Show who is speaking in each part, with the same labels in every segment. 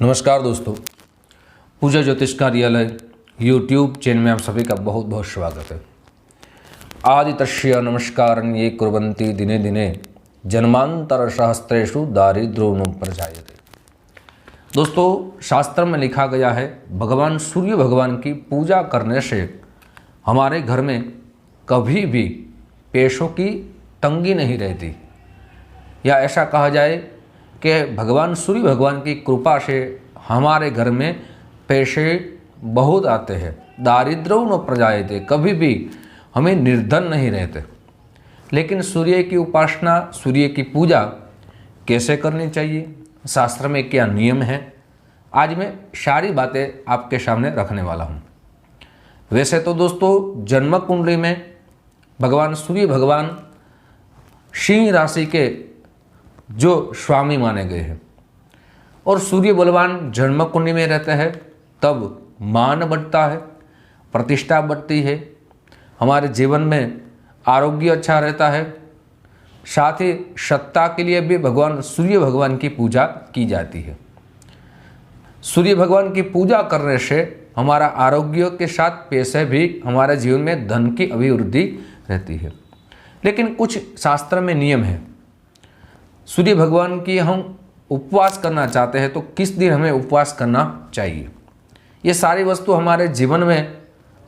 Speaker 1: नमस्कार दोस्तों, पूजा ज्योतिष कार्यालय यूट्यूब चैनल में आप सभी का बहुत बहुत स्वागत है। आदितस्य नमस्कारं ये कुर्वन्ति दिने दिने जन्मांतर सहस्रेषु दारिद्र्यो न प्रजायते। दोस्तों, शास्त्र में लिखा गया है भगवान सूर्य भगवान की पूजा करने से हमारे घर में कभी भी पैसों की तंगी नहीं रहती, या ऐसा कहा जाए कि भगवान सूर्य भगवान की कृपा से हमारे घर में पैसे बहुत आते हैं। दारिद्र्यो न प्रजायते, कभी भी हमें निर्धन नहीं रहते। लेकिन सूर्य की उपासना, सूर्य की पूजा कैसे करनी चाहिए, शास्त्र में क्या नियम है, आज मैं सारी बातें आपके सामने रखने वाला हूँ। वैसे तो दोस्तों, जन्म कुंडली में भगवान सूर्य भगवान सिंह राशि के जो स्वामी माने गए हैं, और सूर्य बलवान जन्म कुंडली में रहते हैं तब मान बढ़ता है, प्रतिष्ठा बढ़ती है, हमारे जीवन में आरोग्य अच्छा रहता है। साथ ही सत्ता के लिए भी भगवान सूर्य भगवान की पूजा की जाती है। सूर्य भगवान की पूजा करने से हमारा आरोग्य के साथ पैसे भी, हमारे जीवन में धन की अभिवृद्धि रहती है। लेकिन कुछ शास्त्र में नियम है। सूर्य भगवान की हम उपवास करना चाहते हैं तो किस दिन हमें उपवास करना चाहिए, ये सारी वस्तु हमारे जीवन में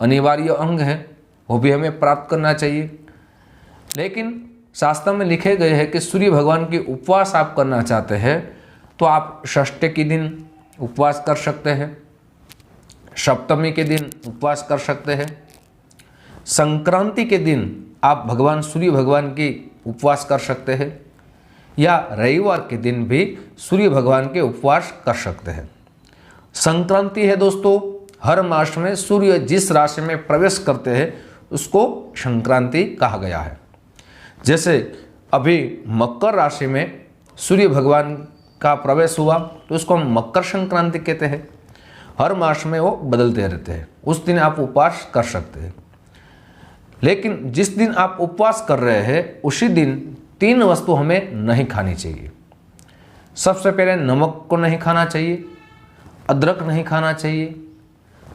Speaker 1: अनिवार्य अंग है, वो भी हमें प्राप्त करना चाहिए। लेकिन शास्त्र में लिखे गए हैं कि सूर्य भगवान की उपवास आप करना चाहते हैं तो आप षष्ठी के दिन उपवास कर सकते हैं, सप्तमी के दिन उपवास कर सकते हैं, संक्रांति के दिन आप भगवान सूर्य भगवान की उपवास कर सकते हैं, या रविवार के दिन भी सूर्य भगवान के उपवास कर सकते हैं। संक्रांति है दोस्तों, हर मास में सूर्य जिस राशि में प्रवेश करते हैं उसको संक्रांति कहा गया है। जैसे अभी मकर राशि में सूर्य भगवान का प्रवेश हुआ तो उसको हम मकर संक्रांति कहते हैं। हर मास में वो बदलते रहते हैं, उस दिन आप उपवास कर सकते हैं। लेकिन जिस दिन आप उपवास कर रहे हैं उसी दिन 3 वस्तु हमें नहीं खानी चाहिए। सबसे पहले नमक को नहीं खाना चाहिए, अदरक नहीं खाना चाहिए,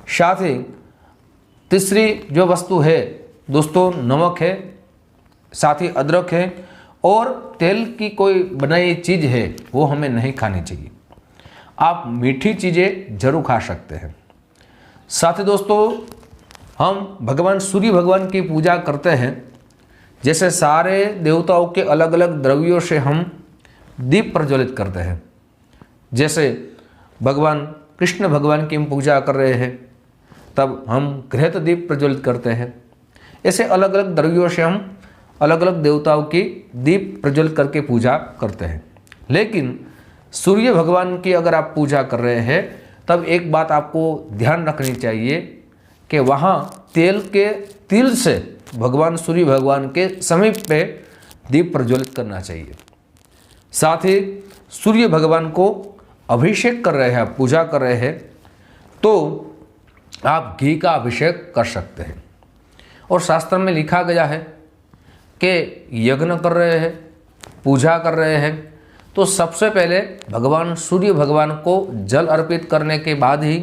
Speaker 1: साथ ही तीसरी जो वस्तु है दोस्तों नमक है, साथ ही अदरक है, और तेल की कोई बनाई चीज़ है वो हमें नहीं खानी चाहिए। आप मीठी चीज़ें जरूर खा सकते हैं। साथ ही दोस्तों, हम भगवान सूर्य भगवान की पूजा करते हैं, जैसे सारे देवताओं के अलग अलग द्रव्यों से हम दीप प्रज्वलित करते हैं। जैसे भगवान कृष्ण भगवान की हम पूजा कर रहे हैं तब हम घृत दीप प्रज्वलित करते हैं। ऐसे अलग अलग द्रव्यों से हम अलग अलग देवताओं की दीप प्रज्वलित करके पूजा करते हैं। लेकिन सूर्य भगवान की अगर आप पूजा कर रहे हैं तब एक बात आपको ध्यान रखनी चाहिए कि वहाँ तिल से भगवान सूर्य भगवान के समीप पे दीप प्रज्वलित करना चाहिए। साथ ही सूर्य भगवान को अभिषेक कर रहे हैं, आप पूजा कर रहे हैं तो आप घी का अभिषेक कर सकते हैं। और शास्त्र में लिखा गया है कि यज्ञ कर रहे हैं, पूजा कर रहे हैं तो सबसे पहले भगवान सूर्य भगवान को जल अर्पित करने के बाद ही,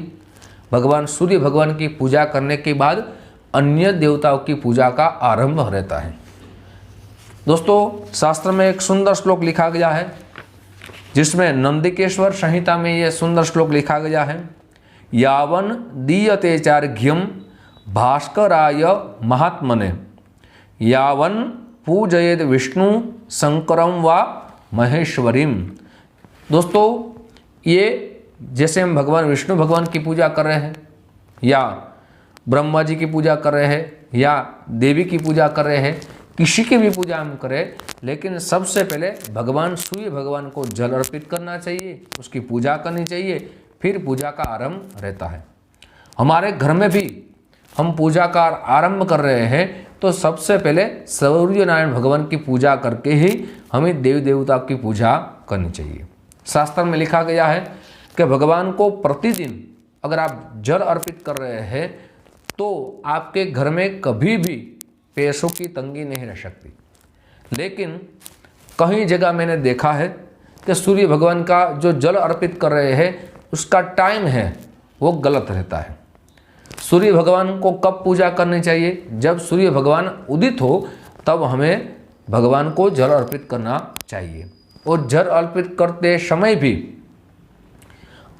Speaker 1: भगवान सूर्य भगवान की पूजा करने के बाद अन्य देवताओं की पूजा का आरंभ रहता है। दोस्तों, शास्त्र में एक सुंदर श्लोक लिखा गया है जिसमें नंदिकेश्वर संहिता में यह सुंदर श्लोक लिखा गया है, यावन दीयते चार्घ्यम भास्कराय महात्मने यावन पूजयेद विष्णु शंकरम व महेश्वरीम। दोस्तों, ये जैसे हम भगवान विष्णु भगवान की पूजा कर रहे हैं, या ब्रह्मा जी की पूजा कर रहे हैं, या देवी की पूजा कर रहे हैं, किसी की भी पूजा हम करें, लेकिन सबसे पहले भगवान सूर्य भगवान को जल अर्पित करना चाहिए, उसकी पूजा करनी चाहिए, फिर पूजा का आरंभ रहता है। हमारे घर में भी हम पूजा का आरंभ कर रहे हैं तो सबसे पहले सूर्य नारायण भगवान की पूजा करके ही हमें देवी देवता की पूजा करनी चाहिए। शास्त्र में लिखा गया है कि भगवान को प्रतिदिन अगर आप जल अर्पित कर रहे हैं तो आपके घर में कभी भी पैसों की तंगी नहीं रह सकती। लेकिन कई जगह मैंने देखा है कि सूर्य भगवान का जो जल अर्पित कर रहे हैं उसका टाइम है वो गलत रहता है। सूर्य भगवान को कब पूजा करनी चाहिए? जब सूर्य भगवान उदित हो तब हमें भगवान को जल अर्पित करना चाहिए। और जल अर्पित करते समय भी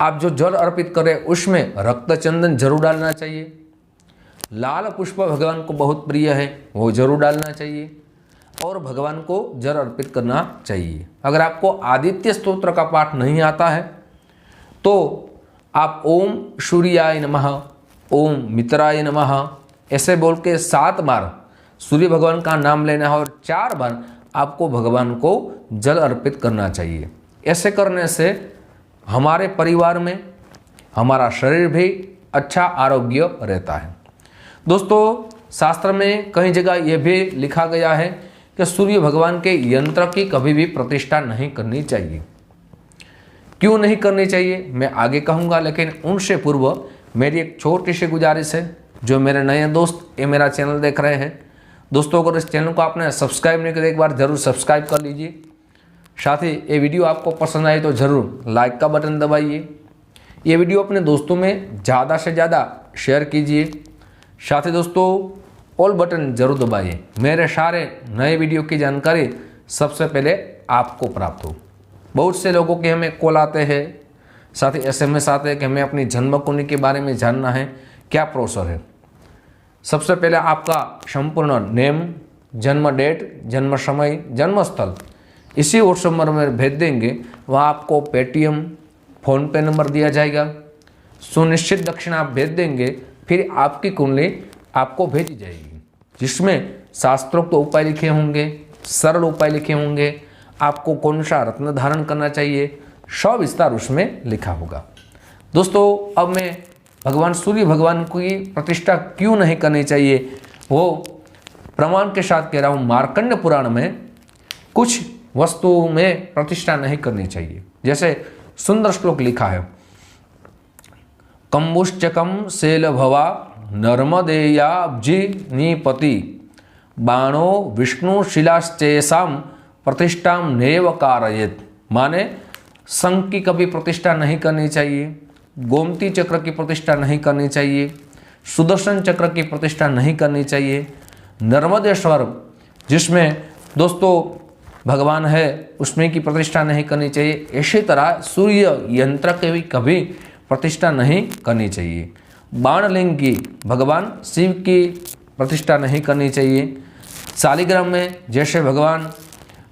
Speaker 1: आप जो जल अर्पित करें उसमें रक्त चंदन जरूर डालना चाहिए। लाल पुष्प भगवान को बहुत प्रिय है, वो जरूर डालना चाहिए और भगवान को जल अर्पित करना चाहिए। अगर आपको आदित्य स्तोत्र का पाठ नहीं आता है तो आप ओम सूर्याय नमः, ओम मित्राय नमः ऐसे बोल के 7 बार सूर्य भगवान का नाम लेना है और 4 बार आपको भगवान को जल अर्पित करना चाहिए। ऐसे करने से हमारे परिवार में हमारा शरीर भी अच्छा आरोग्य रहता है। दोस्तों, शास्त्र में कई जगह यह भी लिखा गया है कि सूर्य भगवान के यंत्र की कभी भी प्रतिष्ठा नहीं करनी चाहिए। क्यों नहीं करनी चाहिए मैं आगे कहूँगा, लेकिन उनसे पूर्व मेरी एक छोटी सी गुजारिश है। जो मेरे नए दोस्त ये मेरा चैनल देख रहे हैं, दोस्तों अगर इस चैनल को आपने सब्सक्राइब नहीं किया एक बार ज़रूर सब्सक्राइब कर लीजिए। साथ ही ये वीडियो आपको पसंद आए तो ज़रूर लाइक का बटन दबाइए। ये वीडियो अपने दोस्तों में ज़्यादा से ज़्यादा शेयर कीजिए। साथ ही दोस्तों ऑल बटन जरूर दबाइए, मेरे सारे नए वीडियो की जानकारी सबसे पहले आपको प्राप्त हो। बहुत से लोगों के हमें कॉल आते हैं, साथ ही SMS आते हैं कि हमें अपनी जन्म कुंडली के बारे में जानना है, क्या प्रोसेस है। सबसे पहले आपका संपूर्ण नेम, जन्म डेट, जन्म समय, जन्म स्थल इसी व्हाट्सएप नंबर में भेज देंगे। वहाँ आपको पेटीएम, फ़ोनपे नंबर दिया जाएगा। सुनिश्चित दक्षिणा आप भेज देंगे, फिर आपकी कुंडली आपको भेजी जाएगी, जिसमें शास्त्रोक्त उपाय लिखे होंगे, सरल उपाय लिखे होंगे, आपको कौन सा रत्न धारण करना चाहिए, सब विस्तार उसमें लिखा होगा। दोस्तों, अब मैं भगवान सूर्य भगवान की प्रतिष्ठा क्यों नहीं करनी चाहिए वो प्रमाण के साथ कह रहा हूँ। मार्कंड पुराण में कुछ वस्तुओं में प्रतिष्ठा नहीं करनी चाहिए। जैसे सुंदर श्लोक लिखा है, कंबुश्चकम शैलभवा नर्मदेयाब्जी निपति बाणो विष्णु शिलाश्चेषाम प्रतिष्ठाम नैव कारयेत। माने शंख की कभी प्रतिष्ठा नहीं करनी चाहिए, गोमती चक्र की प्रतिष्ठा नहीं करनी चाहिए, सुदर्शन चक्र की प्रतिष्ठा नहीं करनी चाहिए, नर्मदेश्वर जिसमें दोस्तों भगवान है उसमें की प्रतिष्ठा नहीं करनी चाहिए। इसी तरह सूर्य यंत्र के भी कभी प्रतिष्ठा नहीं करनी चाहिए। बाणलिंग की भगवान शिव की प्रतिष्ठा नहीं करनी चाहिए। शालिग्राम में जैसे भगवान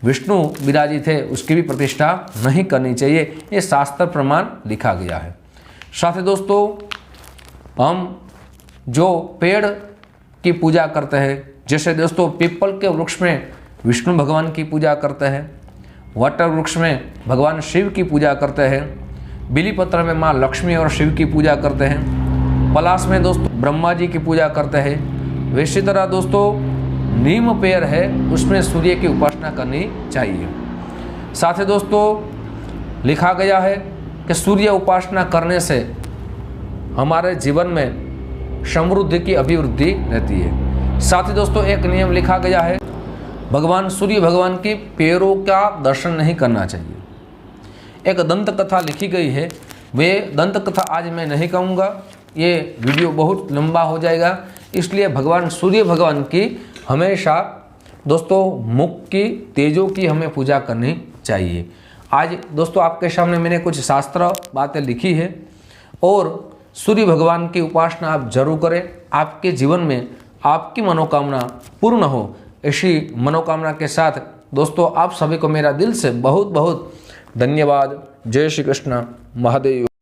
Speaker 1: विष्णु विराजित थे उसकी भी प्रतिष्ठा नहीं करनी चाहिए। ये शास्त्र प्रमाण लिखा गया है। साथ ही दोस्तों, हम जो पेड़ की पूजा करते हैं, जैसे दोस्तों पीपल के वृक्ष में विष्णु भगवान की पूजा करते हैं, वट वृक्ष में भगवान शिव की पूजा करते हैं, बिलीपत्र में माँ लक्ष्मी और शिव की पूजा करते हैं, पलाश में दोस्तों ब्रह्मा जी की पूजा करते हैं। वैसी तरह दोस्तों नीम पेड़ है उसमें सूर्य की उपासना करनी चाहिए। साथ ही दोस्तों लिखा गया है कि सूर्य उपासना करने से हमारे जीवन में समृद्धि की अभिवृद्धि रहती है। साथ ही दोस्तों एक नियम लिखा गया है, भगवान सूर्य भगवान की पैरों का दर्शन नहीं करना चाहिए। एक दंत कथा लिखी गई है, वे दंत कथा आज मैं नहीं कहूँगा, ये वीडियो बहुत लंबा हो जाएगा, इसलिए भगवान सूर्य भगवान की हमेशा दोस्तों मुख की, तेजों की हमें पूजा करनी चाहिए। आज दोस्तों आपके सामने मैंने कुछ शास्त्र बातें लिखी है और सूर्य भगवान की उपासना आप जरूर करें। आपके जीवन में आपकी मनोकामना पूर्ण हो, ऐसी मनोकामना के साथ दोस्तों आप सभी को मेरा दिल से बहुत बहुत धन्यवाद। जय श्री कृष्ण, महादेव।